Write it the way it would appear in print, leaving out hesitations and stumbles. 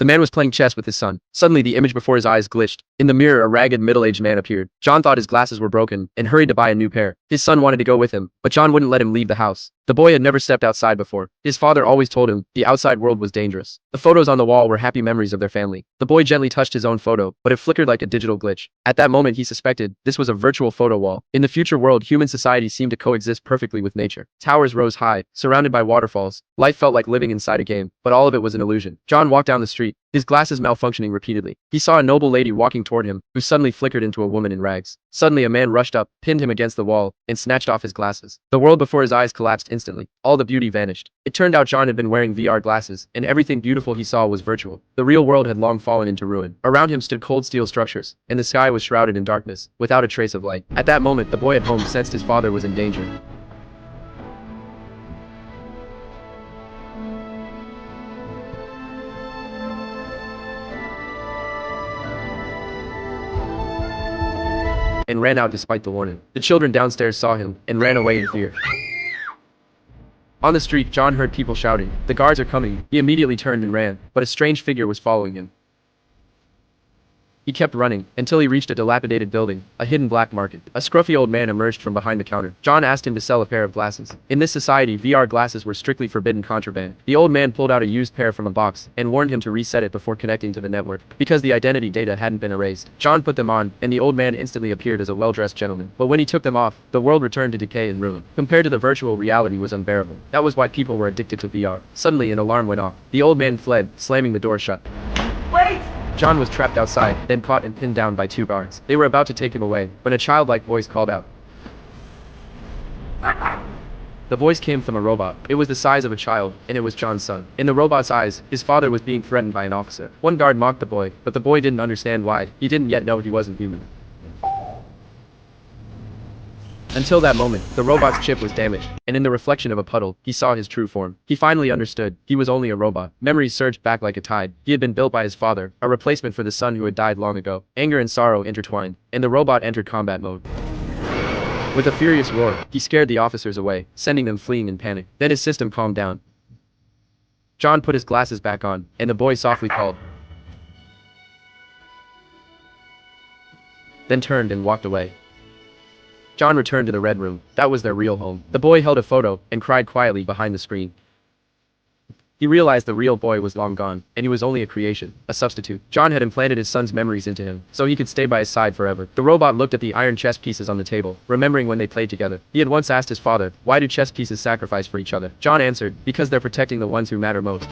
The man was playing chess with his son. Suddenly, the image before his eyes glitched. In the mirror, a ragged, middle-aged man appeared. John thought his glasses were broken and hurried to buy a new pair. His son wanted to go with him, but John wouldn't let him leave the house. The boy had never stepped outside before. His father always told him the outside world was dangerous. The photos on the wall were happy memories of their family. The boy gently touched his own photo, but it flickered like a digital glitch. At that moment, he suspected this was a virtual photo wall. In the future world, human society seemed to coexist perfectly with nature. Towers rose high, surrounded by waterfalls. Life felt like living inside a game, but all of it was an illusion. John walked down the street, his glasses malfunctioning repeatedly. He saw a noble lady walking toward him, who suddenly flickered into a woman in rags. Suddenly, a man rushed up, pinned him against the wall, and snatched off his glasses. The world before his eyes collapsed instantly. All the beauty vanished. It turned out John had been wearing VR glasses, and everything beautiful he saw was virtual. The real world had long fallen into ruin. Around him stood cold steel structures, and the sky was shrouded in darkness, without a trace of light. At that moment, the boy at home sensed his father was in danger. And ran out despite the warning. The children downstairs saw him and ran away in fear. On the street, John heard people shouting, "The guards are coming." He immediately turned and ran, but a strange figure was following him. He kept running, until he reached a dilapidated building, a hidden black market. A scruffy old man emerged from behind the counter. John asked him to sell a pair of glasses. In this society, VR glasses were strictly forbidden contraband. The old man pulled out a used pair from a box, and warned him to reset it before connecting to the network, because the identity data hadn't been erased. John put them on, and the old man instantly appeared as a well-dressed gentleman. But when he took them off, the world returned to decay and ruin. Compared to the virtual reality was unbearable. That was why people were addicted to VR. Suddenly, an alarm went off. The old man fled, slamming the door shut. Wait! John was trapped outside, then caught and pinned down by two guards. They were about to take him away, when a childlike voice called out. The voice came from a robot. It was the size of a child, and it was John's son. In the robot's eyes, his father was being threatened by an officer. One guard mocked the boy, but the boy didn't understand why. He didn't yet know he wasn't human. Until that moment, the robot's chip was damaged, and in the reflection of a puddle, he saw his true form. He finally understood. He was only a robot. Memories surged back like a tide. He had been built by his father, a replacement for the son who had died long ago. Anger and sorrow intertwined, and the robot entered combat mode. With a furious roar, he scared the officers away, sending them fleeing in panic. Then his system calmed down. John put his glasses back on, and the boy softly called. Then turned and walked away. John returned to the red room. That was their real home. The boy held a photo and cried quietly behind the screen. He realized the real boy was long gone, and he was only a creation, a substitute. John had implanted his son's memories into him, so he could stay by his side forever. The robot looked at the iron chess pieces on the table, remembering when they played together. He had once asked his father, "Why do chess pieces sacrifice for each other?" John answered, "Because they're protecting the ones who matter most."